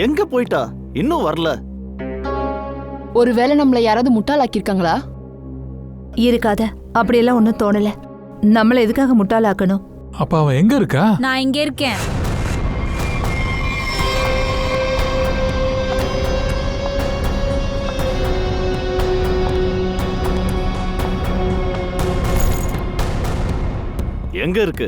எங்க போயிட்டா? இன்னும் வரல. ஒருவேளை நம்மள யாராவது முட்டாளாக்கிருக்காங்களா? இருக்காத, அப்படியெல்லாம் ஒன்னும் தோணல. நம்மள எதுக்காக முட்டாளாக்கணும்? அப்ப அவன் எங்க இருக்கா? நான் இங்க இருக்கேன். எங்க இருக்கு?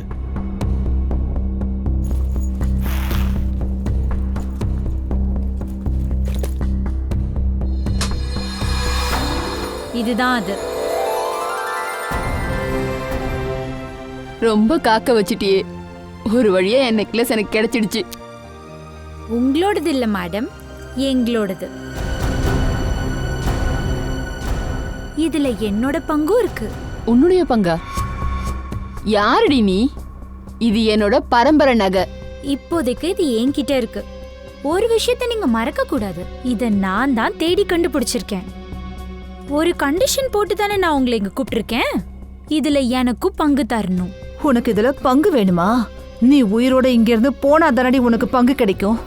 இதுதான் அது. ரொம்ப காக்க வச்சிட்டியே. ஒரு வழியா என் நெக்லஸ் எனக்கு கிடைச்சிடுச்சு. உங்களோடது இல்ல மேடம், எங்களோடது. இதுல என்னோட பங்கும் இருக்கு. உன்னுடைய பங்கா? யாருடி நீ? இது என்னோட பரம்பரை நகை. இப்போதைக்கு இது என்கிட்ட இருக்கு. ஒரு விஷயத்த நீங்க மறக்க கூடாது. இத நான் தான் தேடி கண்டுபிடிச்சிருக்கேன். ஒரு கண்டிஷன் போட்டு தானே நான் உங்களை இங்க கூப்பிட்டிருக்கேன். இதுல எனக்கும் பங்கு தரணும். உனக்கு இதுல பங்கு வேணுமா? நீ உயிரோட இங்க இருந்து போனா தானடி உனக்கு பங்கு கிடைக்கும்.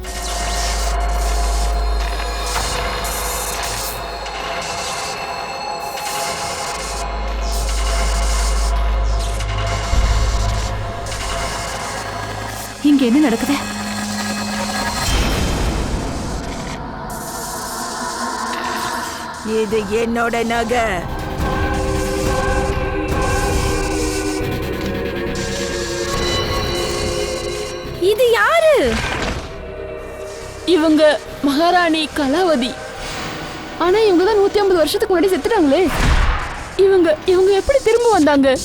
இங்க என்ன நடக்குது? இது என்னோட நகை. இது யாரு? இவங்க மகாராணி கலாவதி. ஆனா இவங்க தான் 150 வருஷத்துக்கு முன்னாடி செத்துட்டாங்களே. இவங்க எப்படி திரும்ப வந்தாங்க?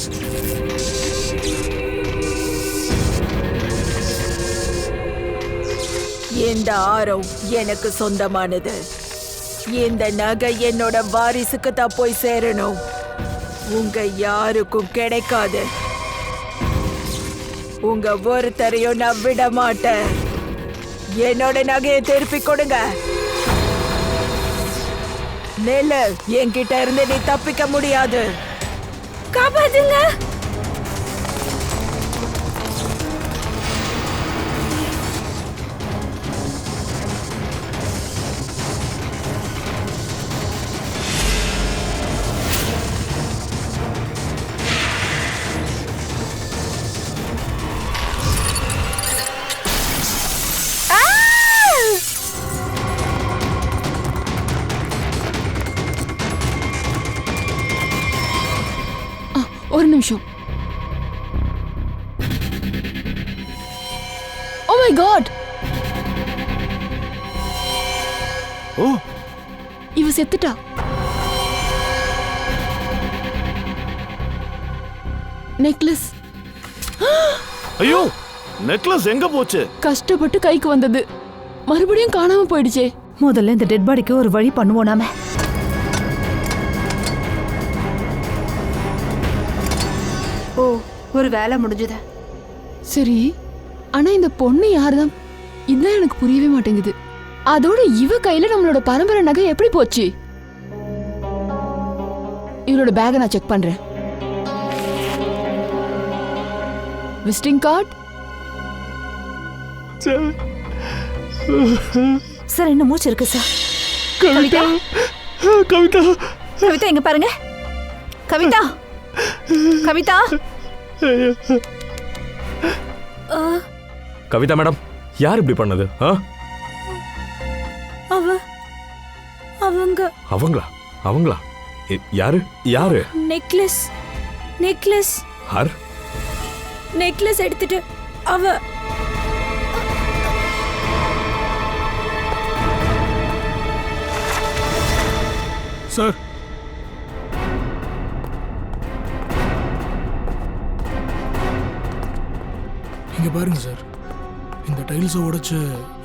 இந்த ஆரம் எனக்கு சொந்தமானது. இந்த நகை என்னோட வாரிசுக்கு தான் போய் சேரணும். உங்க யாருக்கும் கிடைக்காது. உங்க ஒருத்தரையும் நான் விட மாட்டேன். என்னோட நகையை திருப்பி கொடுங்க. நெல்லு, என்கிட்ட இருந்து நீ தப்பிக்க முடியாது. காப்பாத்துங்க. ஒரு நிமிஷம். Oh my God. ஓ, இவ செத்துட்டா. நெக்லஸ். ஐயோ, நெக்லஸ் எங்க போச்சு? கஷ்டப்பட்டு கைக்கு வந்தது மறுபடியும் காணாம போயிடுச்சே. முதல்ல இந்த டெட் பாடிக்கு ஒரு வழி பண்ணுவோம் நாம. ஓ, ஒரு வேலை முடிஞ்சது. சரி, ஆனா இந்த பொண்ணு யாருதான்? இதுதான் எனக்கு புரியவே மாட்டேங்குது. அதோட இவ கையில நம்மளோட பரம்பரை நகை எப்படி போச்சு? இவரோட பேக்கை நான் செக் பண்றேன். Visiting card. சார், இன்னும் மூச்சு இருக்கு சார். கவிதா, கவிதா, கவிதா இங்க பாருங்க. கவிதா, கவிதா. கவிதா மேடம், யார் இப்படி பண்ணது? அவங்க அவங்களா? யாரு யாரு? நெக்லஸ் நெக்லஸ் யார்? நெக்லஸ் எடுத்துட்டு அவ. சார், இங்க பாருங்க சார். இந்த டைல்ஸை உடைச்சு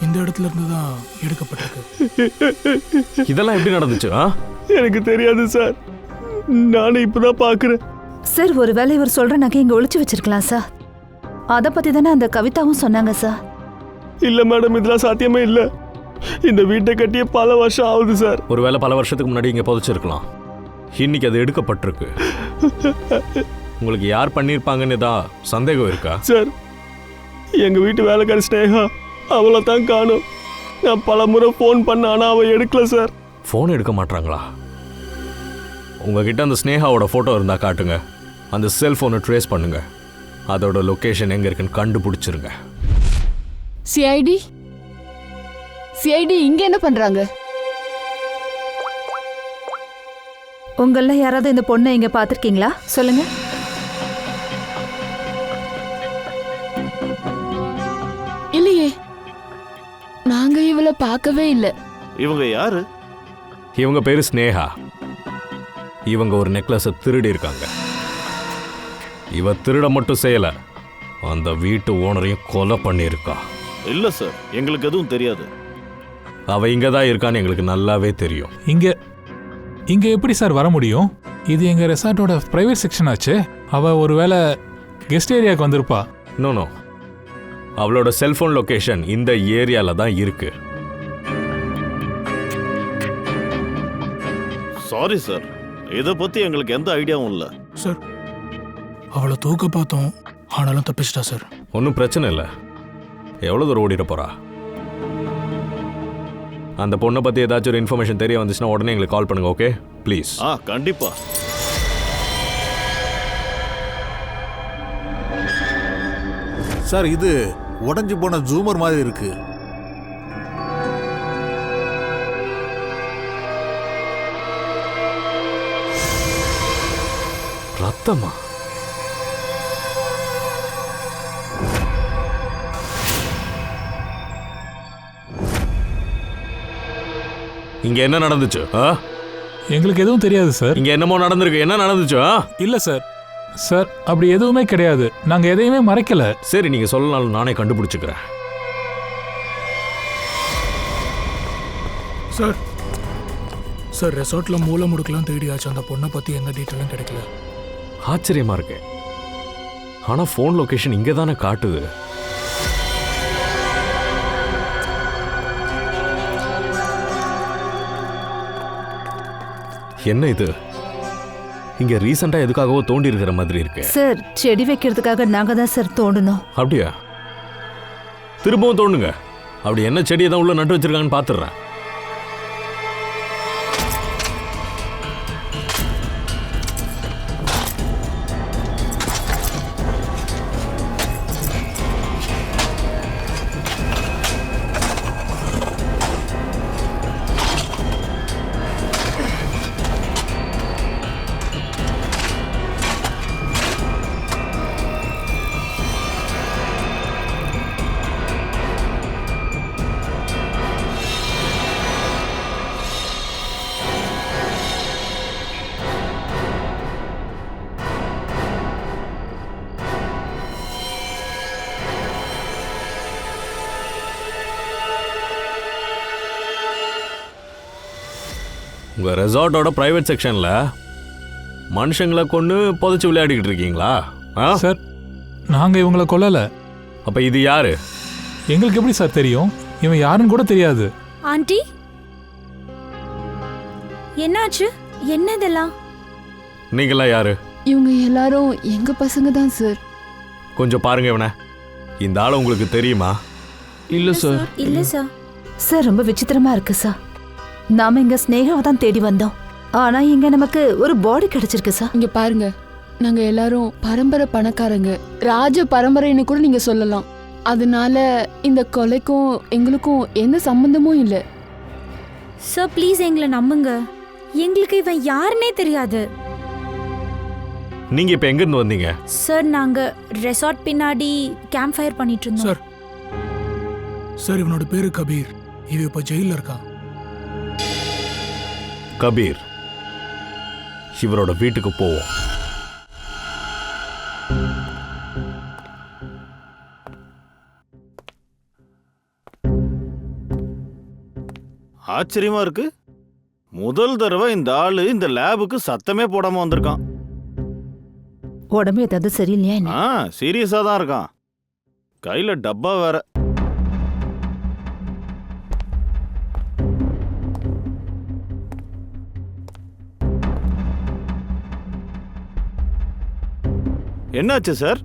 இந்த இடத்துல இருந்து தான் எடுக்கப்பட்டிருக்கு. இதெல்லாம் எப்படி நடந்துச்சு? எனக்கு தெரியாது சார். நானும் இப்பதான் பாக்குறேன். சார், ஒருவேளை இவர் சொல்ற நகை இங்க ஒளிச்சு வச்சிருக்கலாம் சார். அத பத்தி தானே அந்த கவிதாவும் சொன்னாங்க சார். இல்ல மேடம், இதெல்லாம் சாத்தியமே இல்ல. இந்த வீட்டை கட்டிய பல வருஷம் ஆகுது சார். ஒருவேளை பல வருஷத்துக்கு முன்னாடி இங்க புதைச்சிருக்கலாம். இன்னைக்கு அது எடுக்கப்பட்டிருக்கு. உங்களுக்கு யார் பண்ணிருப்பாங்கன்னு தான் சந்தேகம் இருக்கா? சார், எங்க வீட்டு வேலைக்காரி ஸ்னேகா, அவளை தான் காணோம். நான் பலமுறை ஃபோன் பண்ண ஆனா அவ எடுக்கல சார். ஃபோன் எடுக்க மாட்டாங்களா? உங்ககிட்ட அந்த ஸ்னேகாவோட ஃபோட்டோ இருந்தால் காட்டுங்க. அந்த செல்ஃபோனை ட்ரேஸ் பண்ணுங்க. அதோட லொக்கேஷன் எங்கே இருக்குன்னு கண்டுபிடிச்சிருங்க. சிஐடி இங்க என்ன பண்றாங்க? உங்கள யாராவது இந்த பொண்ணை இங்க பாத்திருக்கீங்களா? சொல்லுங்க. இல்லையே, நாங்க இவளை பார்க்கவே இல்ல. இவங்க யாரு? இவங்க பேரு ஸ்னேகா. இவங்க ஒரு நெக்லஸை திருடி இருக்காங்க. இவ திருட மட்டும் செய்யல, அந்த வீட்டு ஓனரையும் கொலை பண்ணியிருக்கா. இல்ல சார், எங்களுக்கு எதுவும் தெரியாது. அவ இங்க தான் இருக்கான்னு எங்களுக்கு நல்லாவே தெரியும். இங்க எப்படி சார் வர முடியும்? இது எங்க ரெசார்ட்டோட பிரைவேட் செக்ஷன் ஆச்சு. அவ ஒருவேளை கெஸ்ட் ஏரியாவுக்கு வந்திருப்பா. நோ, அவளோட செல்போன் லொகேஷன் இந்த ஏரியால தான் இருக்கு. சாரி சார், இதை பத்தி எங்களுக்கு எந்த ஐடியாவும் இல்ல சார். அவளை தூக்க பார்த்தோம், ஆனாலும் தப்பிச்சிட்டா சார். ஒன்றும் பிரச்சனை இல்லை. எவ்வளோ தூரம் ஓடிட போறா? அந்த பொண்ணை பற்றி ஏதாச்சும் ஒரு இன்ஃபர்மேஷன் தெரிய வந்துச்சுன்னா உடனே எங்களுக்கு கால் பண்ணுங்க. Okay please. கண்டிப்பா. சார், இது உடைஞ்சு போன ஜூமர் மாதிரி இருக்கு. ரத்தமா? இங்க என்ன நடந்துச்சு? எங்களுக்கு எதுவும் தெரியாது சார். இங்க என்னமோ நடந்திருக்கு. என்ன நடந்துச்சு? இல்ல சார். சார், அப்படி எதுவுமே கிடையாது. நாங்க எதையுமே மறைக்கல. சரி, நீங்க சொல்லனாலும் நானே கண்டுபிடிச்சுக்கிறேன். சார் சார் ரெசார்ட்ல மூல முடுக்கலாம் தேடியாச்சு. அந்த பொண்ணை பத்தி எந்த டீட்டெயிலும் கிடைக்கல. ஆச்சரியமா இருக்கு. ஆனா ஃபோன் லொகேஷன் இங்க தானே காட்டுது. என்ன இது? இங்க ரீசெண்டா எதுக்காகவோ தோண்டி இருக்கிற மாதிரி இருக்கு. சார், செடி வைக்கிறதுக்காக நாங்க தான் சார் தோண்டணும். அப்படியா? திரும்பவும் தோண்டுங்க. அப்படி என்ன செடியை தான் உள்ள நட்டு வச்சிருக்காங்கன்னு பாத்துறேன். உங்க ரெசார்ட்டோட பிரைவேட் செக்ஷன்ல மனுஷங்களை கொண்டு புதைச்சு விளையாடிக்கிட்டு இருக்கீங்களா? சார், நாங்க இவங்களை கொல்லல. அப்ப இது யாரு? எங்களுக்கு எப்படி சார் தெரியும்? இவன் யாருன்னு கூட தெரியாது. ஆண்டி, என்னாச்சு? என்னதெல்லாம்? நீங்களாம் யாரு? இவங்க எல்லாரும் எங்க பசங்க தான் சார். கொஞ்சம் பாருங்க இவனை. இந்த ஆளை உங்களுக்கு தெரியுமா? இல்ல சார். இல்ல சார். சார், ரொம்ப விசித்திரமா இருக்கு சார். நாம இங்க ஸ்னேகாவை தான் தேடி வந்தோம். ஆனா இங்க நமக்கு ஒரு பாடி கிடைச்சிருக்கு சார். இங்க பாருங்க, நாங்க எல்லாரும் பரம்பரை பணக்காரங்க, ராஜ பரம்பரைன்னு கூட நீங்க சொல்லலாம். அதனால இந்த கொலைக்கும் எங்களுக்கும் எந்த சம்பந்தமும் இல்ல. சார், ப்ளீஸ் எங்களை நம்புங்க. எங்களுக்கு இவன் யாருன்னே தெரியாது. நீங்க இப்ப எங்க இருந்து வந்தீங்க? சார், நாங்க ரெசார்ட் பின்னாடி கேம்ப் ஃபயர் பண்ணிட்டு இருந்தோம். சார் சார் இவனோட பேரு கபீர். இவன் இப்ப ஜெயில இருக்கான். கபீர். இவரோட வீட்டுக்கு போவோம். ஆச்சரியமா இருக்கு. முதல் தடவை இந்த ஆளு இந்த லேபுக்கு சத்தமே போடாம வந்திருக்கான். உடம்பு ஏதாவது சரியில்லையா என்ன? சீரியஸா தான் இருக்கான். கையில டப்பா வேற. என்னாச்சு சார்?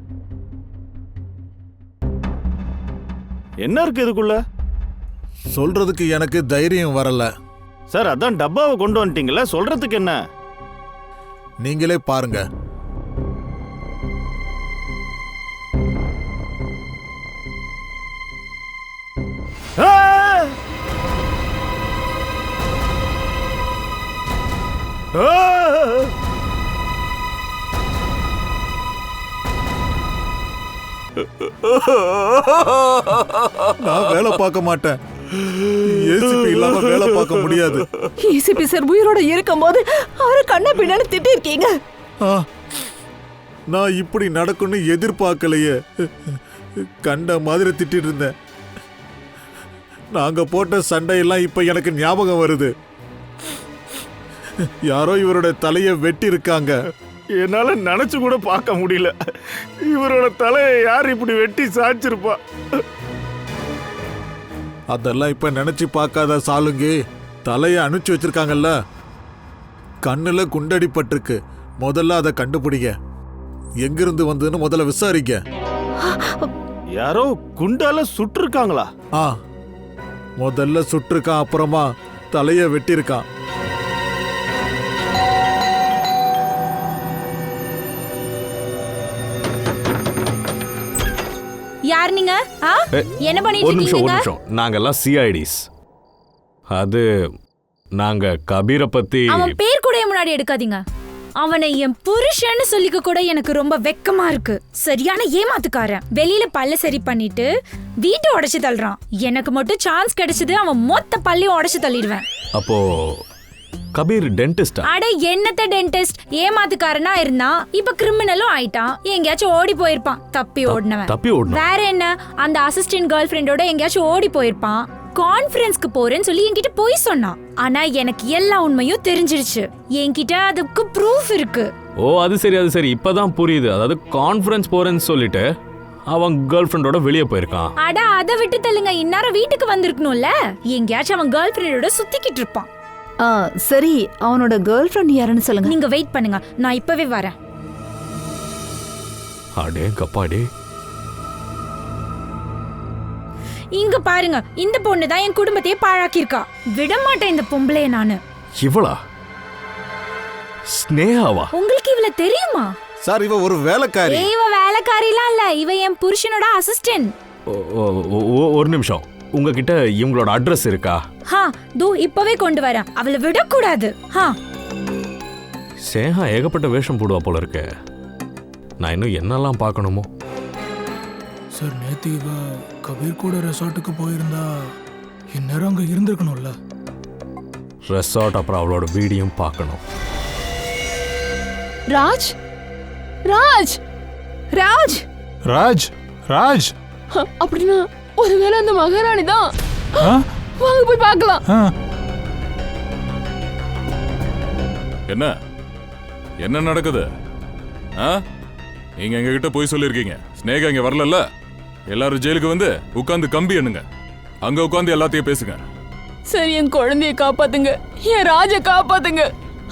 என்ன இருக்கு இதுக்குள்ள? சொல்றதுக்கு எனக்கு தைரியம் வரல. சார் அதான் டப்பாவை கொண்டு வந்துட்டீங்களா, சொல்றதுக்கு என்ன? நீங்களே பாருங்க. ஆ! ஆ! நான் வேலை பார்க்க மாட்டேன். ஏசிபி இல்லாம வேலை பார்க்க முடியாது. ஏசிபி சார் உயிரோட இருக்கும்போது அவரை கண்ண பின்னாடி திட்டி இருக்கீங்க. ஆ, நான் இப்படி நடக்கும்னு எதிர்பார்க்கலையே. கண்ட மாதிரி திட்டிட்டு இருந்தேன். நாங்க போட்ட சண்டையெல்லாம் இப்ப எனக்கு ஞாபகம் வருது. யாரோ இவரோட தலையை வெட்டி இருக்காங்க. என்னால நினைச்சு கூட பார்க்க முடியல. இவரோட தலையை யார் இப்படி வெட்டி சாய்ச்சிருப்பா? அதெல்லாம் இப்ப நினைச்சு பார்க்காத சாலுங்கி. தலையை அனுப்பிச்சு வச்சிருக்காங்கல்ல, கண்ணுல குண்டடிப்பட்டிருக்கு. முதல்ல அதை கண்டுபிடிங்க. எங்கிருந்து வந்ததுன்னு முதல்ல விசாரிக்க. யாரோ குண்டால சுட்டிருக்காங்களா? ஆ, முதல்ல சுட்டிருக்கான், அப்புறமா தலையை வெட்டியிருக்கான். யார் நீங்க? என்ன பண்ணிட்டு ஒரு இருக்கீங்க? நிமிஷம். நாங்கெல்லாம் சிஐடிஸ். அது நாங்க கபீரை பத்தி. அவன் பேர் கூட முன்னாடி எடுக்காதீங்க. அவனை என் புருஷன்னு சொல்லிக்க கூட எனக்கு ரொம்ப வெக்கமா இருக்கு. சரியான ஏமாத்துக்காரன். வெளியில பல்ல சரி பண்ணிட்டு வீட்டை உடைச்சு தள்ளுறான். எனக்கு மட்டும் சான்ஸ் கிடைச்சது அவன் மொத்த பல்லையும் உடைச்சு தள்ளிடுவேன். அப்போ கபீர் டென்டிஸ்டா? அட என்னத்த டென்டிஸ்ட், ஏமாத்துக்காரனா இருந்தா இப்ப கிரிமினலும் ஆயிட்டான். எங்கேயாச்சும் ஓடி போயிருப்பான். தப்பி ஓடினவன். வேற என்ன, அந்த அசிஸ்டன்ட் கேர்ள் ஃப்ரெண்டோட எங்கேயாச்சும் ஓடி போயிருப்பான். கான்ஃபரன்ஸ்க்கு போறேன்னு சொல்லி என்கிட்ட போய் சொன்னான். ஆனா எனக்கு எல்லா உண்மையும் தெரிஞ்சிருச்சு. என்கிட்ட அதுக்கு ப்ரூஃப் இருக்கு. ஓ அது சரி. இப்பதான் புரியுது. அதாவது கான்ஃபரன்ஸ் போறேன்னு சொல்லிட்டு அவன் கேர்ள் ஃப்ரெண்டோட வெளியே போயிருக்கான். அட அதை விட்டு தள்ளுங்க. இந்நேரம் வீட்டுக்கு வந்திருக்கணும்ல. எங்கேயாச்சும் அவன் கேர்ள் ஃப்ரெண்டோட சுத்திக்கிட்டு இருப்பான். சரி, அவனோட கேர்ள் ஃப்ரெண்ட் யாருன்னு சொல்லுங்க. நீங்க வெயிட் பண்ணுங்க, நான் இப்பவே வரேன். அடே கப்பாடே, இங்க பாருங்க, இந்த பொண்ணு தான் என் குடும்பத்தையே பாழாக்கியிருக்கா. விட மாட்டேன் இந்த பொம்பளைய நானு. இவளா? ஸ்னேகாவா? உங்களுக்கு இவள தெரியுமா? சார், இவ ஒரு வேலைக்காரி. இவ வேலைக்காரிலாம் இல்ல, இவ என் புருஷனோட அசிஸ்டன்ட். ஒரு நிமிஷம், உங்ககிட்ட இவங்களோட அட்ரஸ் இருக்கா? தோ இப்பவே கொண்டு வரேன். அவளை விடக்கூடாது. சேகா ஏகப்பட்ட வேஷம் போடுவா போல இருக்கு. நான் இன்னும் என்னெல்லாம் பார்க்கணுமோ. சார், நேத்து இவ கபீர் கூட ரெசார்ட்டுக்கு போயிருந்தா இந்நேரம் அங்க இருந்திருக்கணும்ல. ரெசார்ட் அப்புறம் அவளோட வீடியும் பார்க்கணும். ராஜ் ராஜ் ராஜ் ராஜ் ராஜ் அப்படின்னா ஒருவேளை அந்த மகாராணி தான். வாங்க போய் பார்க்கலாம். என்ன நடக்குது? நீங்க எங்ககிட்ட போய் சொல்லிருக்கீங்க. ஸ்னேகா இங்க வரல. எல்லாரும் ஜெயிலுக்கு வந்து உட்கார்ந்து கம்பி எண்ணுங்க. அங்க உட்கார்ந்து எல்லாத்தையும் பேசுங்க. சரி, என் குழந்தைய காப்பாத்துங்க, என் ராஜ காப்பாத்துங்க.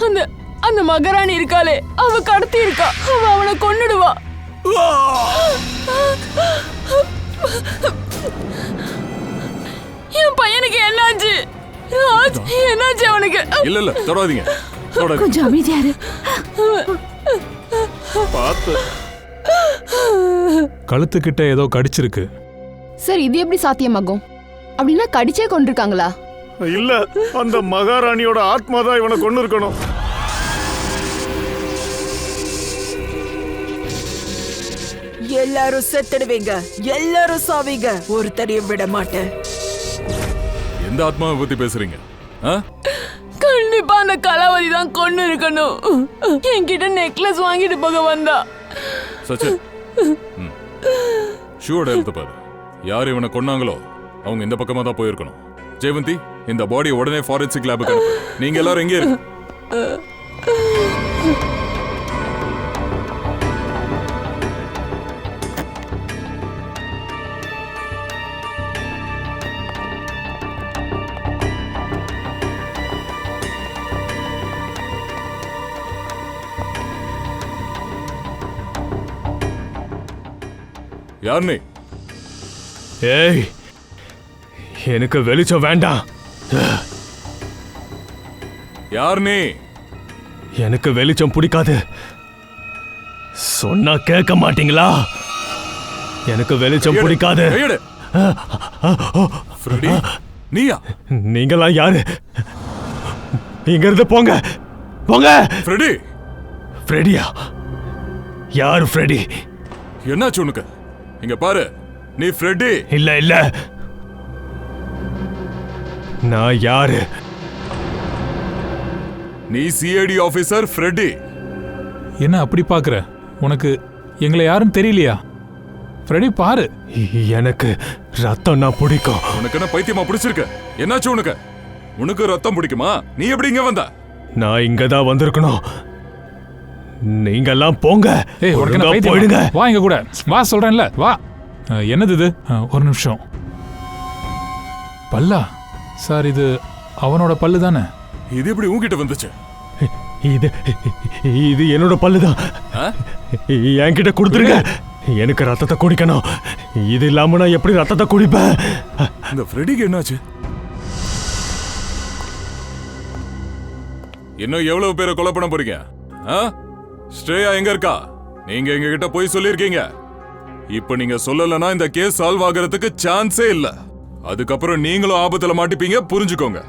அந்த அந்த மகாராணி இருக்காளே, அவ கடத்தி இருக்கா. அவனை கொன்னுடுவா. என் பையனுக்கு என்னாச்சு? ராஜ், என்னாச்சு அவனுக்கு? இல்ல தொடாதீங்க. கொஞ்சம் அமைதியா இரு. பார்த்து. கழுத்துக்கிட்ட ஏதோ கடிச்சிருக்கு. சார், இது எப்படி சாத்தியமாகும்? அப்படின்னா கடிச்சே கொண்டிருக்காங்களா? இல்ல, அந்த மகாராணியோட ஆத்மா தான் இவனை கொண்டு இருக்கணும். எல்லாரும் செத்துடுவீங்க, எல்லாரும் சாவீங்க, ஒருத்தரையும் விட மாட்டேன். எந்த ஆத்மாவை பத்தி பேசுறீங்க? கண்டிப்பா அந்த கலாவதி தான் கொண்டு இருக்கணும். என்கிட்ட நெக்லஸ் வாங்கிட்டு போக வந்தா. சச்சின், ஷூட எடுத்து பாரு. யார் இவனை கொன்னாங்களோ அவங்க இந்த பக்கமா தான் போயிருக்கணும். ஜெயவந்தி, இந்த பாடியை உடனே ஃபாரன்சிக் லேபுக்கு அனுப்பு. நீங்க எல்லாரும் எங்கே இருக்கு? யார் நீ? ஏய், எனக்கு வெளிச்சம் வேண்டாம். யார் நீ? எனக்கு வெளிச்சம் பிடிக்காது. சொன்னா கேட்க மாட்டீங்களா? எனக்கு வெளிச்சம் பிடிக்காது. கையெடு. ஃப்ரெடி, நீயா? நீங்களாம் யாரு? இங்க இருந்து போங்க, போங்க. ஃப்ரெடி. ஃப்ரெடியா? யாரு ஃப்ரெடி? என்னாச்சு உனக்கு? இங்க பாரு, நீ ஃப்ரெடி இல்ல இல்ல. நான் யாரு? நீ சிஐடி ஆபீசர் ஃப்ரெடி. என்ன அப்படி பார்க்குற? உனக்கு எங்களை யாரும் தெரியலையா? ஃப்ரெடி பாரு. எனக்கு ரத்தம் நான் பிடிக்கும். உனக்கு என்ன பைத்தியமா பிடிச்சிருக்க? என்னாச்சு உனக்கு? உனக்கு ரத்தம் பிடிக்குமா? நீ எப்படி இங்க வந்த? நான் இங்க தான் வந்திருக்கணும். நீங்கெல்லாம் போங்க. ஏய், உனக்கு என்ன ஒழுங்கா பைத்தியமா? போயிடுங்க. வா இங்க கூட. வா சொல்றேன்ல, வா. என்னது இது? ஒரு நிமிஷம். பல்லா சார், இது அவனோட பல்லு தானே? இது எப்படி உன்கிட்ட வந்துச்சு? இது இது என்னோட பல்லுதான். என்கிட்ட கொடுத்துருங்க. எனக்கு ரத்தத்தை குடிக்கணும். இது இல்லாம நான் எப்படி ரத்தத்தை குடிப்பேன்? இந்த ஃப்ரெடிக்கு என்னாச்சு? இன்னும் எவ்வளவு பேரை கொலை பண்ண போறீங்க? ஸ்ரேயா எங்க இருக்கா? நீங்க எங்க கிட்ட போய் சொல்லிருக்கீங்க. இப்ப நீங்க சொல்லலன்னா இந்த கேஸ் சால்வ் ஆகிறதுக்கு சான்ஸே இல்ல. அதுக்கப்புறம் நீங்களும் ஆபத்துல மாட்டிப்பீங்க, புரிஞ்சுக்கோங்க.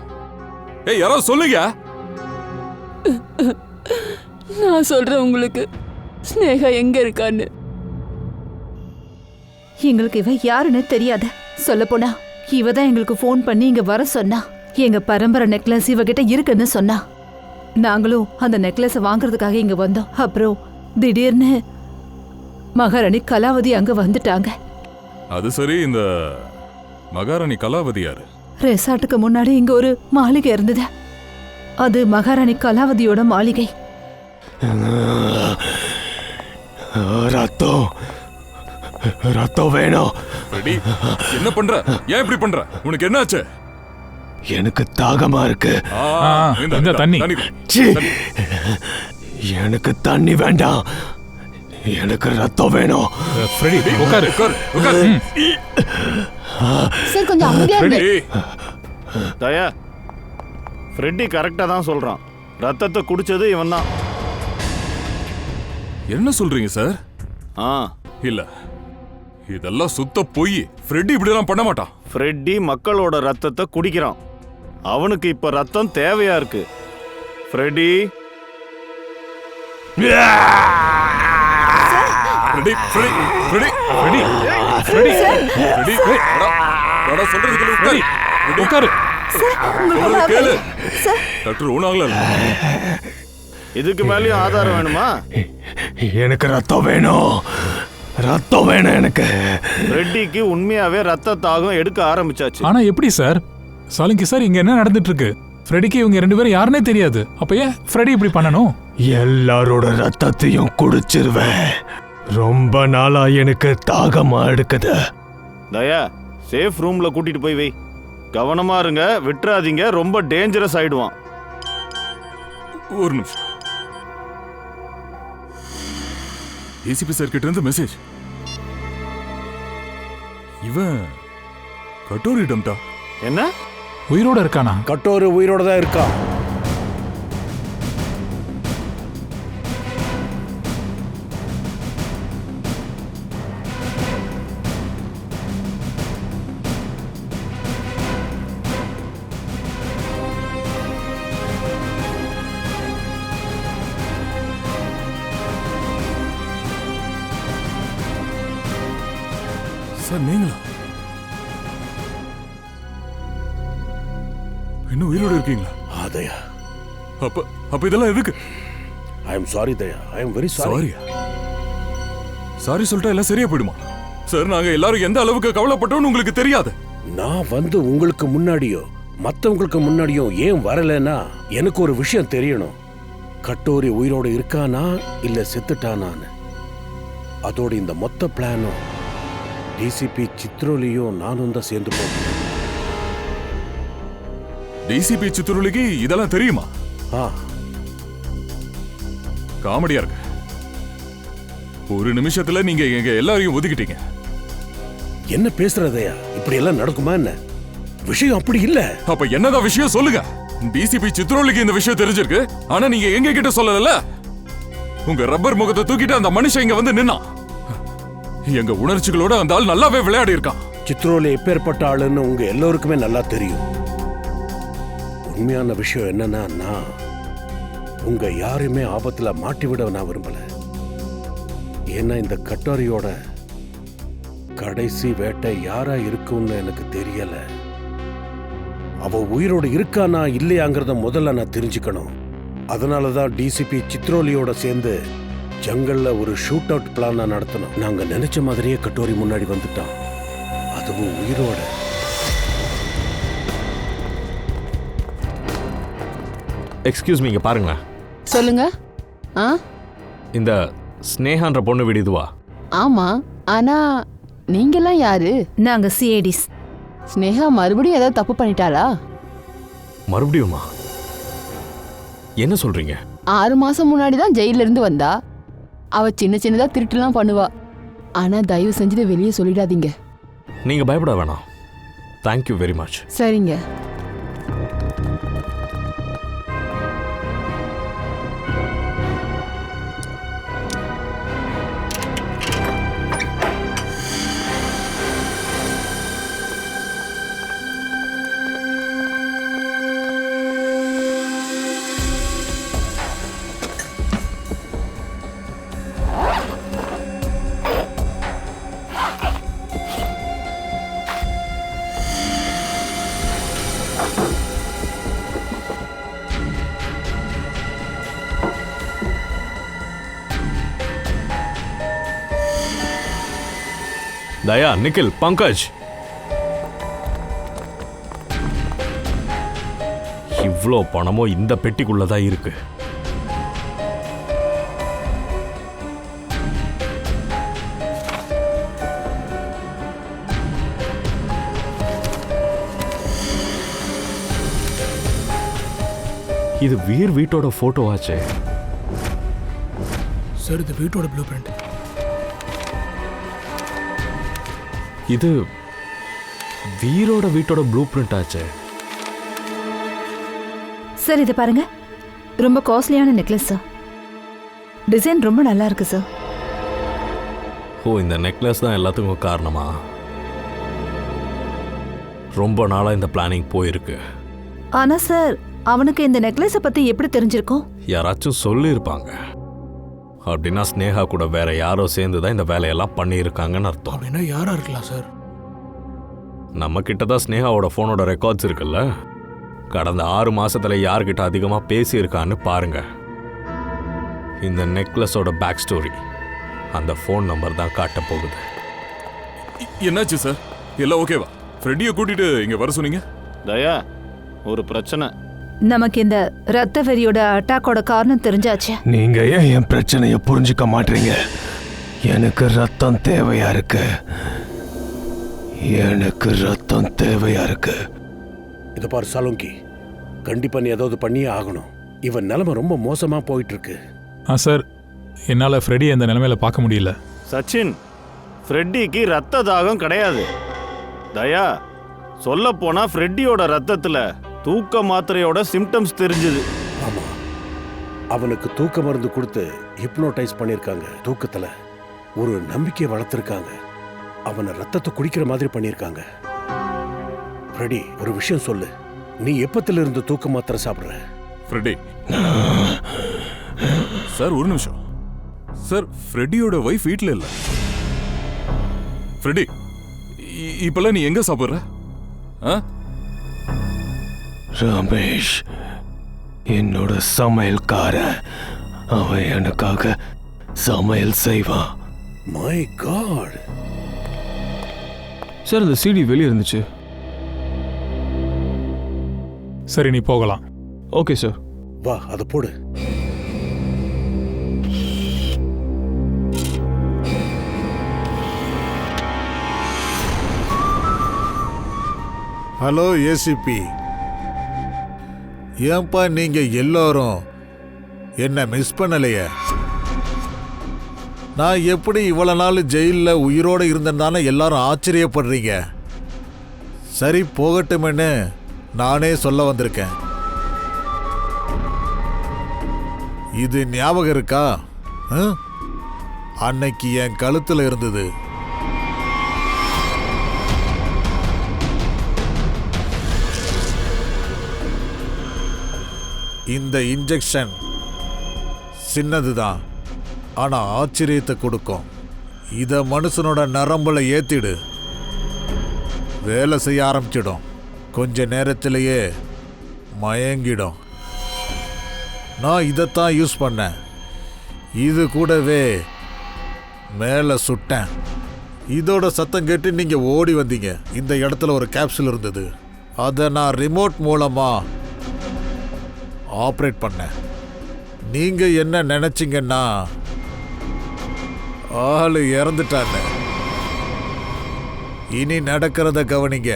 ஏய், யாரோ சொல்லுங்க. நான் சொல்றேன் உங்களுக்கு, ஸ்னேகா எங்க இருக்கான்னு. எங்களுக்கு இவ யாருன்னு தெரியாது. சொல்லப்போனா இவ தான் எங்களுக்கு ஃபோன் பண்ணி இங்க வர சொன்னா. எங்க பரம்பரை நெக்லஸ் இவகிட்ட இருக்குன்னு சொன்னா. நாங்களும் அந்த நெக்லஸை வாங்குறதுக்காக இங்க வந்தோம். அப்புறம் திடீர்னு மகாராணி கலாவதி அங்க வந்துட்டாங்க. அது சரி, இந்த மகாராணி கலாவதி யாரு? ரெசார்ட்டுக்கு முன்னாடி இங்க ஒரு மாளிகை இருந்தது. அது மகாராணி கலாவதியோட மாளிகை. ரத்தம் ரத்தம் வேணும். என்ன பண்ற? ஏன் இப்படி பண்ற? உனக்கு என்னாச்சு? எனக்கு தாகமா இருக்கு. இந்த தண்ணி. எனக்கு தண்ணி வேண்டாம். எனக்கு ரத்தம் வேணும். ஃப்ரெடி, உட்காரு. சார் கொஞ்சம் அமைதியா இருங்க. தயா, ஃப்ரெட்டி கரெக்டா தான் சொல்றான். ரத்தத்தை குடிச்சது இவன் தான். என்ன சொல்றீங்க சார்? இல்ல, இதெல்லாம் சுத்த பொய். ஃப்ரெட்டி இப்படிலாம் பண்ண மாட்டான். ஃப்ரெட்டி மக்களோட ரத்தத்தை குடிக்கிறான். அவனுக்கு இப்ப ரத்தம் தேவையா இருக்கு. ஃப்ரெட்டி, இதுக்கு மேலயும் ஆதாரம் வேணுமா? எனக்கு ரத்தம் வேணும். ரத்தம் வேணும் எனக்கு. ஃப்ரெட்டிக்கு உண்மையாவே ரத்த தாகம் எடுக்க ஆரம்பிச்சாச்சு. ஆனா எப்படி சார்? சாலிங்கி சார், இங்க என்ன நடந்துட்டு இருக்கு? ஃப்ரெடிக்கு இவங்க ரெண்டு பேரும் யாருன்னே தெரியாது. அப்ப ஏன் ஃப்ரெடி இப்படி பண்ணணும்? எல்லாரோட ரத்தத்தையும் குடிச்சிருவேன். ரொம்ப நாளா எனக்கு தாகமா எடுக்குது. தயா, சேஃப் ரூம்ல கூட்டிட்டு போய் வை. கவனமா இருங்க, விட்டுறாதீங்க. ரொம்ப டேஞ்சரஸ் ஆயிடுவான். ஒரு நிமிஷம். ஏசிபி சார் கிட்ட இருந்து மெசேஜ். இவன் கட்டோரிடம்டா. என்ன? உயிரோட இருக்கானா? கட்டோரு உயிரோட தான் இருக்கா. சார், நீங்களா? இன்னும் உயிரோட இருக்கீங்களா? தயா, அப்ப இதெல்லாம் எதுக்கு? I am sorry Daya, I am very sorry. Sorry சொல்லிட்டா எல்லாம் சரியா போயிடுமா? சார், நாங்க எல்லாரும் எந்த அளவுக்கு கவலைப்பட்டோம்னு உங்களுக்கு தெரியாது. நான் வந்து உங்களுக்கு முன்னாடியோ மத்தவங்களுக்கு முன்னாடியோ ஏன் வரலன்னா எனக்கு ஒரு விஷயம் தெரியணும். கட்டோரி உயிரோட இருக்கானா இல்ல செத்துட்டானான்னு. அதோட இந்த மொத்த பிளானும் டிசிபி சித்ரோலியும் நானும் தான் சேர்ந்து போகிறேன். டிசிபி சித்ரோலிக்கு இதெல்லாம் தெரியுமா? காமெடியா இருக்கு. ஒரு நிமிஷத்துல நீங்க எங்க எல்லாரையும் ஒதுக்கிட்டீங்க. என்ன பேசுறதையா? இப்படி எல்லாம் நடக்குமா என்ன? விஷயம் அப்படி இல்ல. அப்ப என்னதான் விஷயம் சொல்லுங்க. டிசிபி சித்ரோலுக்கு இந்த விஷயம் தெரிஞ்சிருக்கு, ஆனா நீங்க எங்க கிட்ட சொல்லல. உங்க ரப்பர் முகத்தை தூக்கிட்டு அந்த மனுஷன் இங்க வந்து நின்னா. எங்க உணர்ச்சிகளோட அந்த ஆள் நல்லாவே விளையாடி இருக்கான். சித்ரோல எப்பேற்பட்ட ஆளுன்னு உங்க எல்லோருக்குமே நல்லா தெரியும். உண்மையான விஷயம் என்னன்னா, நான் உங்க யாருமே ஆபத்துல மாட்டிவிட நான் விரும்பல. ஏன்னா இந்த கட்டாரியோட கடைசி வேட்டை யாரா இருக்கும்னு எனக்கு தெரியல. அவ உயிரோடு இருக்கானா இல்லையாங்கிறத முதல்ல நான் தெரிஞ்சுக்கணும். அதனாலதான் டிசிபி சித்ரோலியோட சேர்ந்து ஜங்கல்ல ஒரு ஷூட் அவுட் பிளான் நடத்தணும். நாங்க நினைச்ச மாதிரியே கட்டோரி முன்னாடி வந்துட்டான், அதுவும் உயிரோட. எக்ஸ்கியூஸ் மீ, இங்க பாருங்க. சொல்லுங்க. இந்த ஸ்னேகான்ற பொண்ணு வீடு இதுவா? ஆமா, ஆனா நீங்கெல்லாம் யாரு? நாங்க சிஐடிஸ். ஸ்னேகா மறுபடியும் ஏதாவது தப்பு பண்ணிட்டாளா? மறுபடியுமா? என்ன சொல்றீங்க? 6 மாசம் முன்னாடி தான் ஜெயில இருந்து வந்தா. அவ சின்ன சின்னதா திருட்டுலாம் பண்ணுவா. ஆனா தயவு செஞ்சு வெளியே சொல்லிடாதீங்க. நீங்க பயப்பட வேணாம். Thank you very much. சரிங்க. தயா, நிக்கில், பங்கஜ், இவ்ளோ பணமோ இந்த பெட்டிக்குள்ளதான் இருக்கு. இது வீர் வீட்டோட போட்டோ ஆச்சே. சார், இது வீட்டோட ப்ளூ பிரிண்ட். இது வீரோட வீட்டோட ப்ளூ பிரிண்ட் ஆச்சே. சார் இது பாருங்க, ரொம்ப காஸ்ட்லியான நெக்லஸ் சார். டிசைன் ரொம்ப நல்லா இருக்கு சார். ஓ, இந்த நெக்லஸ் தான் எல்லாத்துக்கும் காரணமா? ரொம்ப நாளா இந்த பிளானிங் போயிருக்கு. ஆனா சார், அவனுக்கு இந்த நெக்லஸை பத்தி எப்படி தெரிஞ்சிருக்கும்? யாராச்சும் சொல்லியிருப்பாங்க. அப்படின்னா ஸ்னேகா கூட வேற யாரோ சேர்ந்து தான் இந்த வேலையெல்லாம் பண்ணியிருக்காங்கன்னு அர்த்தம். அப்படின்னா யாரா இருக்கலாம் சார்? நம்ம கிட்ட தான் ஸ்னேகாவோட ஃபோனோட ரெக்கார்ட்ஸ் இருக்குல்ல. கடந்த 6 மாசத்துல யார்கிட்ட அதிகமா பேசியிருக்கான்னு பாருங்க. இந்த நெக்லஸோட பேக் ஸ்டோரி அந்த ஃபோன் நம்பர் தான் காட்ட போகுது. என்னாச்சு சார்? எல்லாம் ஓகேவா? ஃப்ரெண்டியை கூட்டிட்டு இங்க வர சொன்னீங்க. தயா, ஒரு பிரச்சனை. நமக்கு இந்த ரத்த வெறியோட அட்டாக்கோட காரணம் தெரிஞ்சாச்சு. நீங்க ஏன் என் பிரச்சனையை புரிஞ்சுக்க மாட்டீங்க? எனக்கு ரத்தம் தேவையா இருக்கு. எனக்கு ரத்தம் தேவையா இருக்கு. இதை பாரு சாலுங்கி, கண்டிப்பா நீ ஏதாவது பண்ணியே ஆகணும். இவன் நிலைமை ரொம்ப மோசமா போயிட்டு இருக்கு. சார், என்னால் ஃப்ரெடி அந்த நிலைமையில பார்க்க முடியல. சச்சின், ஃப்ரெட்டிக்கு ரத்த தாகம் கிடையாது. தயா, சொல்ல போனா ஃப்ரெட்டியோட ரத்தத்துல தூக்க மாத்திரையோட சிம்டம்ஸ் தெரிஞ்சுது. ஆமா, அவனுக்கு தூக்க மருந்து கொடுத்து ஹிப்னோடைஸ் பண்ணிருக்காங்க. தூக்கத்துல ஒரு நம்பிக்கையை வளர்த்திருக்காங்க. அவனை ரத்தத்தை குடிக்கிற மாதிரி பண்ணிருக்காங்க. ஃப்ரெடி, ஒரு விஷயம் சொல்லு, நீ எப்பத்துல இருந்து தூக்க மாத்திரை சாப்பிடுற? ஃப்ரெடி சார், ஒரு நிமிஷம் சார். ஃப்ரெடியோட வைஃப் வீட்ல இல்ல. ஃப்ரெடி, இப்பெல்லாம் நீ எங்க சாப்பிடுற? ரமேஷ் என்னோட சமையல்கார. அவன் எனக்காக சமையல் செய்வான். மை காட் சார், அந்த சிடி வெளியே இருந்துச்சு. சரி, நீ போகலாம். Okay sir. வா, அதை போடு. ஹலோ ஏசிபி, ஏன்பா நீங்க எல்லாரும் என்ன மிஸ் பண்ணலையே? நான் எப்படி இவ்வளவு நாள் ஜெயிலில் உயிரோடு இருந்தேன்னு எல்லாரும் ஆச்சரியப்படுறீங்க. சரி போகட்டும்னு நானே சொல்ல வந்திருக்கேன். இது ஞாபகம் இருக்கா? அன்னைக்கு என் கழுத்துல இருந்தது. இந்த இன்ஜெக்ஷன் சின்னதுதான், ஆனா ஆச்சரியத்தை கொடுக்கும். இத மனுஷனோட நரம்புல ஏத்திடு, வேலை செய்ய ஆரம்பிச்சிடும். கொஞ்ச நேரத்திலேயே மயங்கிடும். நான் இதைத்தான் யூஸ் பண்ணேன். இது கூடவே மேலே சுட்டேன். இதோட சத்தம் கேட்டு நீங்க ஓடி வந்தீங்க. இந்த இடத்துல ஒரு கேப்சூல் இருந்தது, அதை நான் ரிமோட் மூலமா ஆப்ரேட் பண்ணேன். நீங்க என்ன நினைச்சீங்கன்னா ஆளு இறந்துட்டாங்க. இனி நடக்கிறத கவனிங்க,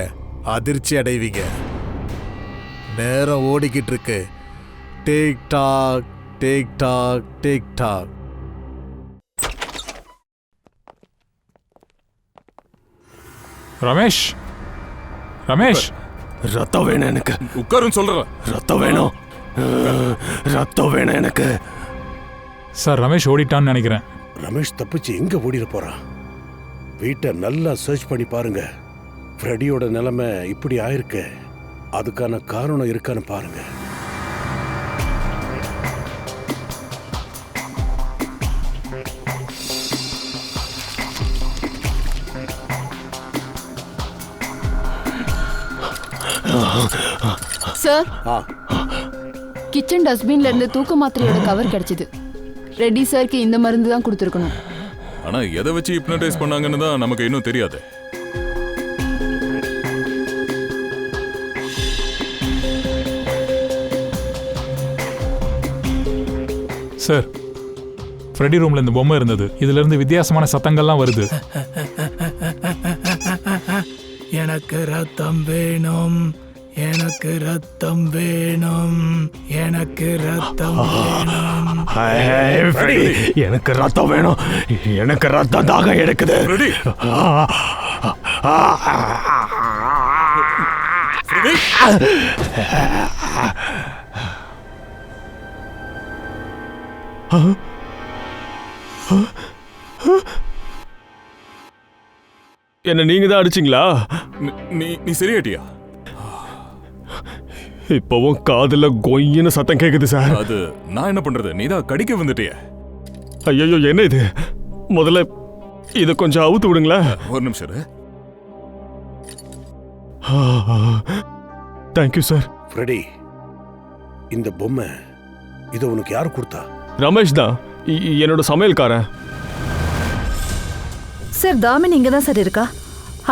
அதிர்ச்சி அடைவீங்க. நேரம் ஓடிக்கிட்டு இருக்கு. Tick tock tick tock tick tock. Ramesh, Ramesh, ரத்தம் வேணும் எனக்கு. உட்காருன்னு சொல்றேன். ரத்தம் வேணும், ரத்தம் வேணும் எனக்கு. சார் ரமேஷ் ஓடிட்டான்னு நினைக்கிறேன். ரமேஷ் தப்பிச்சு எங்க ஓடிட போறான்? வீட்டை நல்லா சர்ச் பண்ணி பாருங்க. ஃப்ரெடியோட நிலைமை இப்படி ஆயிருக்கு, அதுக்கான காரணம் இருக்கான்னு பாருங்க. சார், கிச்சன் டஸ்ட்பின்ல இருந்து தூக்க மாத்திரையோட கவர் கிடைச்சது. ரெட்டி சாருக்கு இந்த மருந்து தான் கொடுத்துருக்கணும். ஆனா எதை வச்சு ஹிப்னடைஸ் பண்ணாங்கன்னு தான் நமக்கு இன்னும் தெரியாது. சார், ஃப்ரெடி ரூம்ல இந்த பொம்மை இருந்தது. இதுல இருந்து வித்தியாசமான சத்தங்கள்லாம் வருது. எனக்கு ரத்தம் வேணும், எனக்கு ரத்தம் வேணும், எனக்கு ரத்தம் வேணும். எனக்கு ரத்தம் வேணும், எனக்கு ரத்தம் தாக எடுக்குது. என்ன நீங்க தான் அடிச்சிங்களா? நீ சரியாட்டியா? இப்பவும் காதுல கொய்யின்னு சத்தம் கேக்குது சார். அது நான் என்ன பண்றது, நீதான் கடிக்க வந்துட்டிய. ஐயோ, என்ன இது? முதல்ல இத கொஞ்சம் அவுத்து விடுங்களா. ஒரு நிமிஷம். Thank you sir. ஃப்ரெடி, இந்த பொம்மை இதை உனக்கு யார் கொடுத்தா? ரமேஷ் தான், என்னோட சமையல்காரன். சார், தாமினி இங்க தான் சார் இருக்கா.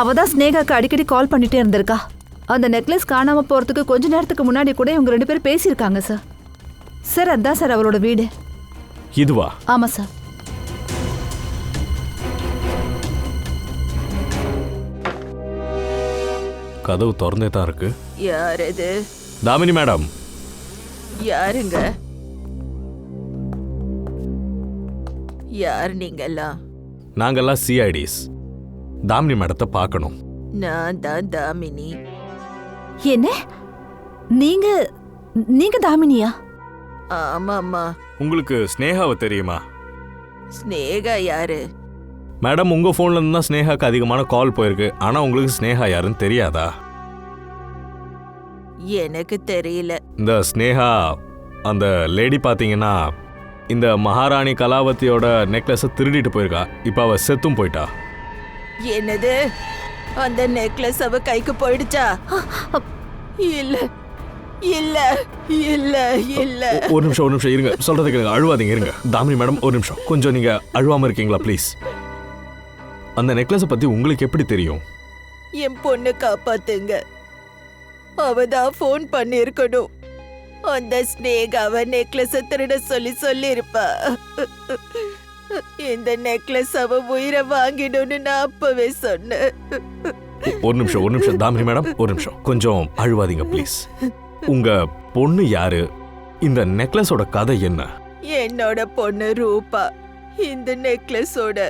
அவ தான் ஸ்னேகாக்கு அடிக்கடி கால் பண்ணிட்டே இருந்திருக்கா. அந்த நெக்லஸ் காணாம போறதுக்கு கொஞ்ச நேரத்துக்கு முன்னாடி கூட இவங்க 2 பேரும் பேசியிருக்காங்க சார். சார், அதான் சார் அவளோட வீடு. இதுவா? ஆமா சார். கதவு திறந்தே தான் இருக்கு. யார் இது? தாமினி மேடம். யாருங்க? யார் நீங்கெல்லாம்? நாங்கெல்லாம் சிஐடிஸ். தாமினி மேடத்தை பார்க்கணும். நான் தான் தாமினி. என்ன? நீங்க தாமினியா? ஆமாம்மா. உங்களுக்கு ஸ்னேகாவை தெரியுமா? ஸ்னேகா யாரு? மேடம், உங்க போன்ல இருந்து தான் ஸ்னேகாக்கு அதிகமான கால் போயிருக்கு. ஆனா உங்களுக்கு ஸ்னேகா யாருன்னு தெரியாதா? எனக்கு தெரியல. இந்த ஸ்னேகா அந்த லேடி பாத்தீங்கன்னா இந்த மகாராணி கலாவதியோட நெக்லஸை திருடிட்டு போயிருக்கா. இப்ப அவ செத்தும் போயிட்டா. என்னது? அந்த நெக்லஸ் அவ கைக்கு போயிடுச்சா? இல்ல இல்ல இல்ல இல்ல. ஒரு நிமிஷம் இருங்க, சொல்றது கேளுங்க, அழுவாதீங்க, இருங்க. தாமினி மேடம், ஒரு நிமிஷம், கொஞ்சம் நீங்க அழுவாம இருக்கீங்களா ப்ளீஸ்? அந்த நெக்லஸை பத்தி உங்களுக்கு எப்படி தெரியும்? என் பொண்ணு காப்பாத்துங்க. அவதான் ஃபோன் பண்ணிருக்கணும். அந்த ஸ்னேகாவ நெக்லஸ திருட சொல்லி இருப்பா. இந்த நெக்லஸ் அவ உயிரை வாங்கிடும்னு நான் அப்பவே சொன்னேன். ஒரு நிமிஷம் தாமினி மேடம், ஒரு நிமிஷம், கொஞ்சம் அழுவாதீங்க ப்ளீஸ். உங்க பொண்ணு யாரு? இந்த நெக்லஸோட கதை என்ன? என்னோட பொண்ணு ரூபா. இந்த நெக்லஸோட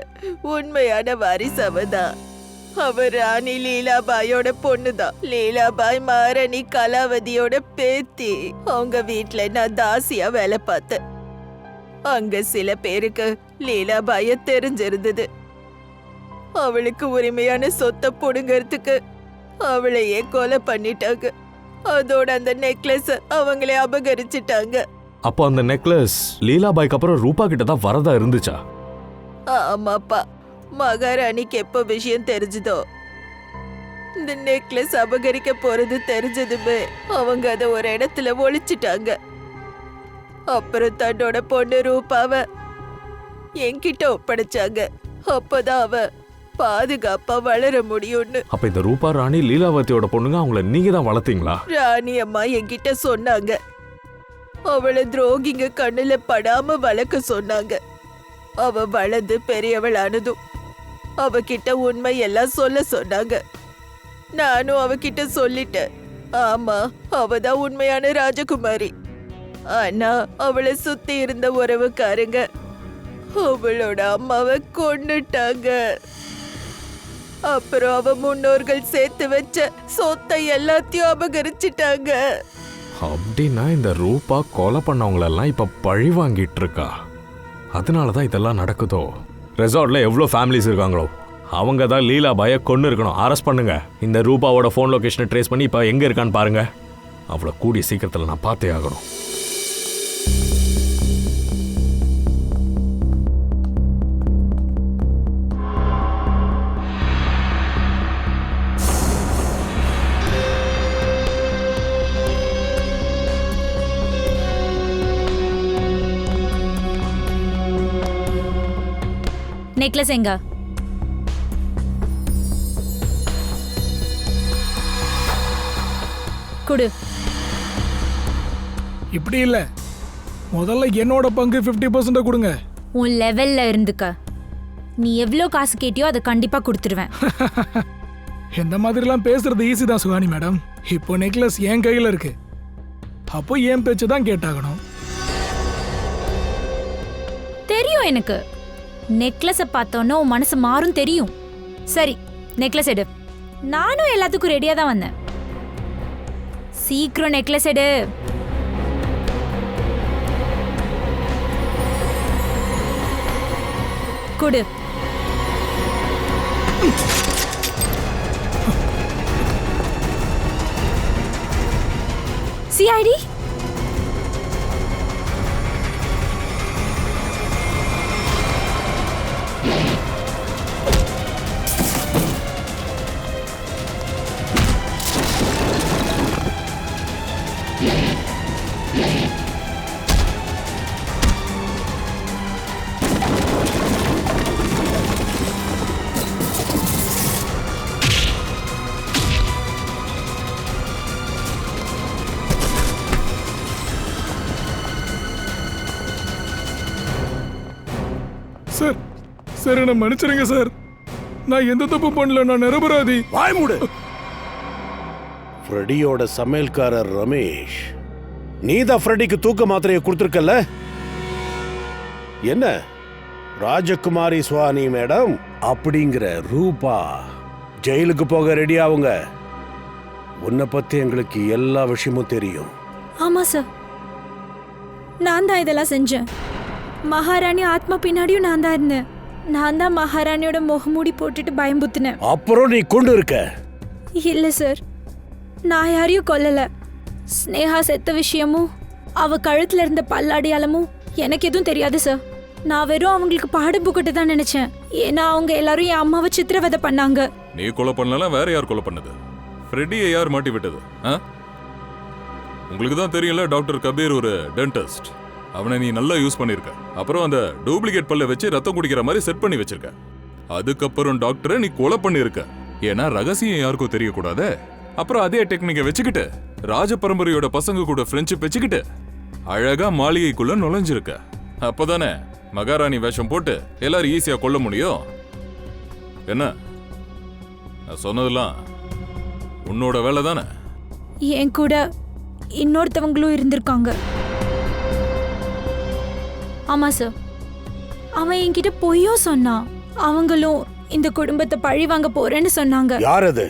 உண்மையான வாரிசு அவதான். அவ ராணி லீலாபாயோட பொண்ணுதான். லீலாபாய் மகாராணி கலாவதியோட பேத்தி. அவங்க வீட்ல நான் தாசியா வேலை பார்த்தேன். அங்க சில பேருக்கு லீலாபாய தெரிஞ்சிருந்தது. அவளுக்கு உரிமையான சொத்தை புடுங்கிறதுக்கு அவளையே கொலை பண்ணிட்டாங்க. அதோட அந்த நெக்லஸ் அவங்களே அபகரிச்சிட்டாங்க. அப்போ அந்த நெக்லஸ் லீலாபாய்க்கு அப்புறம் ரூபா கிட்ட தான் வரதா இருந்துச்சா? ஆமாப்பா, மகாராணிக்கு எப்ப விஷயம் தெரிஞ்சதோ, இந்த நெக்லஸ் அபகரிக்க போறது தெரிஞ்சதுமே அவங்க அதை ஒரு இடத்துல ஒளிச்சிட்டாங்க. அப்புறம் தன்னோட பொண்ணு ரூபாவை என்கிட்ட ஒப்படைச்சாங்க. அப்பதான் அவ பாதுகாப்பா வளர முடியும்னு. அப்ப இந்த ரூபா ராணி லீலாவதியோட பொண்ணுங்க, அவங்கள நீங்க தான் வளர்த்தீங்களா? ராணி அம்மா என்கிட்ட சொன்னாங்க. அவளை துரோகிங்க கண்ணுல படாம வளர்க்க சொன்னாங்க. அவ வளர்ந்து பெரியவளானதும் அவகிட்ட உண்மை எல்லாம் சொல்ல சொன்னாங்க. நானும் அவகிட்ட சொல்லிட்டேன். ஆமா, அவதான் உண்மையான ராஜகுமாரி. ஆனா அவளை சுத்தி இருந்த உறவுக்காரங்க அவளோட அம்மாவை கொன்னுட்டாங்க. அப்புறம் அவ முன்னோர்கள் சேர்த்து வச்ச சொத்தை எல்லாத்தையும் அபகரிச்சிட்டாங்க. அப்படின்னா இந்த ரூபா கொலை பண்ணவங்களெல்லாம் இப்ப பழி வாங்கிட்டு இருக்கா. அதனாலதான் இதெல்லாம் நடக்குதோ? ரெசார்ட்ல எவ்வளோ ஃபேமிலிஸ் இருக்காங்களோ அவங்க தான் லீலாபாயை கொண்டு இருக்கணும். அரெஸ்ட் பண்ணுங்க. இந்த ரூபாவோட ஃபோன் லொகேஷனை ட்ரேஸ் பண்ணி இப்போ எங்க இருக்கான்னு பாருங்க. அவளை கூடிய சீக்கிரத்தில் நான் பார்த்தே ஆகணும். நெக்லஸ் எங்க? குடு. இப்படி இல்ல, முதல்ல என்னோட பங்கு 50% கொடுங்க. உன் லெவல்ல இருந்துக்க. நீ எவ்வளோ காசு கேட்டியோ அதை கண்டிப்பா கொடுத்துருவேன். இந்த மாதிரிலாம் பேசுறது ஈஸி தான் சுகானி மேடம். இப்போ நெக்லஸ் என் கையில இருக்கு. அப்போ என் பேச்சு தான் கேட்டாகணும். தெரியும் எனக்கு. நெக்லஸை பார்த்தோன்னா உன் மனசு மாறும் தெரியும். சரி, நெக்லஸ் எடு. நானும் எல்லாத்துக்கும் ரெடியா தான் வந்தேன். சீக்கிரம் நெக்லஸ் எடு. குடு. சிஐடி சார், சார் என்ன மன்னிச்சிருங்க சார். நான் எந்த தப்பு பண்ணல. நான் நிரபராதி. வாய் மூடு. ஃப்ரெடியோட சமையல்காரர் ரமேஷ், நீதான் ஃப்ரெடிக்கு தூக்க மாத்திரையை கொடுத்துருக்கல? என்ன ராஜகுமாரி சுவானி மேடம் அப்படிங்கிற ரூபா ஜெயிலுக்கு போக ரெடி ஆகுங்க. உன்னை பத்தி எங்களுக்கு எல்லா விஷயமும் தெரியும். ஆமா சார், நான் தான் இதெல்லாம் செஞ்சேன். மகாராணி ஆத்மா பின்னாடியும் நான் தான் இருந்தேன். நான் தான் மகாராணியோட முகமூடி போட்டுட்டு பயம்புத்தினேன். அப்புறம் நீ கொண்டு இருக்க? இல்ல சார், நான் யாரையும் கொல்லல. ஸ்னேகா செத்த விஷயமும் அவ கழுத்துல இருந்த பல்லடையாளமும் எனக்கு எதுவும் தெரியாது சார். நான் வெறும் அவங்களுக்கு பாடம் புகட்ட தான் நினைச்சேன். ஏன்னா அவங்க எல்லாரும் என் அம்மாவை சித்திரவதை பண்ணாங்க. நீ கொலை பண்ணலாம், வேற யார் கொலை பண்ணது? ஃப்ரெடியை யார் மாட்டி விட்டது? உங்களுக்கு தான் தெரியல, டாக்டர் கபீர் ஒரு டென்டிஸ்ட். அவனை நீ நல்லா யூஸ் பண்ணிருக்க. அப்புறம் அந்த டூப்ளிகேட் பல்ல வச்சு ரத்தம் குடிக்கிற மாதிரி செட் பண்ணி வச்சிருக்க. அதுக்கப்புறம் டாக்டரை நீ கொலை பண்ணிருக்க. ஏன்னா ரகசியம் யாருக்கும் தெரியக்கூடாது. அப்புறம் அதே டெக்னிக்கை வச்சுக்கிட்டு ராஜ பரம்பரையோட பசங்க கூட ஃப்ரெண்ட்ஷிப் வச்சுக்கிட்டு அழகா மாளிகைக்குள்ள நுழைஞ்சிருக்க. அப்பதானே மகாராணி வேஷம் போட்டு எல்லாரும் ஈஸியா கொல்ல முடியும். என்ன நான் சொன்னதெல்லாம் உன்னோட வேலை தானே? என் கூட இன்னொருத்தவங்களும் இருந்திருக்காங்க. ஆமா சார், அவன் என்கிட்ட பொய்யும் சொன்னான். அவங்களும் இந்த குடும்பத்தை பழி வாங்க போறேன்னு சொன்னாங்க. யார் அது?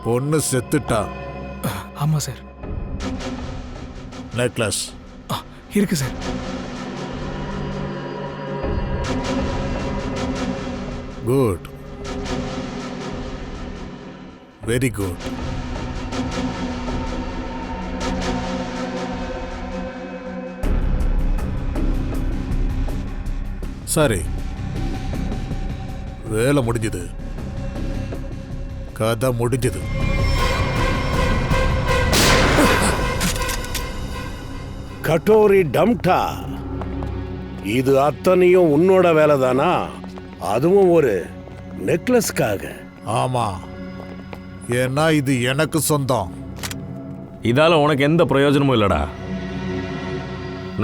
பொண்ணு செத்துட்டா. ஆமா சார். நெக்லஸ் இருக்கு சார். Good, very good. சரி, வேலை முடிஞ்சது, கதை முடிஞ்சது. கட்டோரி டம்டா, இது அத்தனையும் உன்னோட வேலை தானா? அதுவும் ஒரு நெக்லஸ்க்காக? ஆமா, ஏன்னா இது எனக்கு சொந்தம். இதால உனக்கு எந்த பிரயோஜனமும் இல்லடா.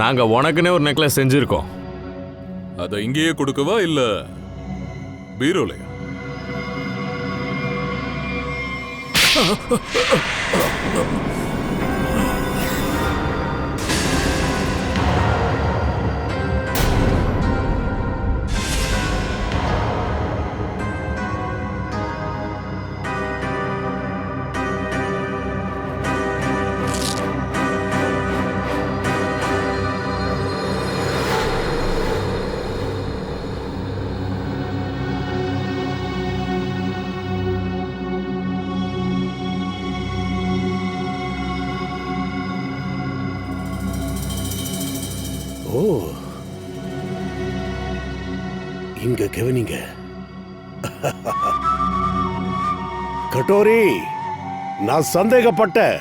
நாங்க உனக்குன்னே ஒரு நெக்லஸ் செஞ்சிருக்கோம். அதை இங்கேயே கொடுக்கவா இல்ல பீரோலையா? ஓ, இங்க கவனிங்க. கட்டோரி, நான் சந்தேகப்பட்டேன்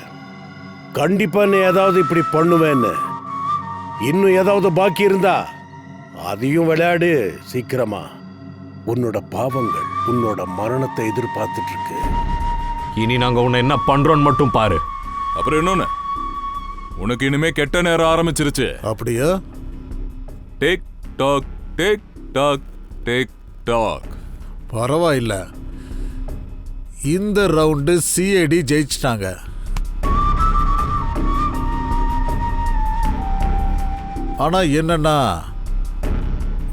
கண்டிப்பா நீ ஏதாவது இப்படி பண்ணுவேன்னு. இன்னும் ஏதாவது பாக்கி இருந்தா அதையும் விளையாடு சீக்கிரமா. உன்னோட பாவங்கள் உன்னோட மரணத்தை எதிர்பார்த்துட்டு இருக்கு. இனி நாங்க உன்னை என்ன பண்றோம்னு மட்டும் பாரு. அப்புறம் இன்னொன்னு, உனக்கு இனிமே கெட்ட நேரம் ஆரம்பிச்சிருச்சு. அப்படியா? Tick tock tick tock tick tock. பரவாயில்ல, இந்த ரவுண்டு சிஐடி ஜெயிச்சிட்டாங்க. ஆனா என்னன்னா,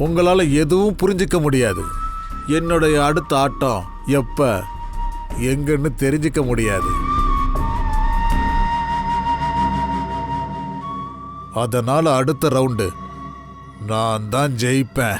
உங்களால எதுவும் புரிஞ்சிக்க முடியாது. என்னுடைய அடுத்த ஆட்டம் எப்ப எங்கன்னு தெரிஞ்சிக்க முடியாது. அதனால அடுத்த ரவுண்டு நான் தான் ஜெயிப்பேன்.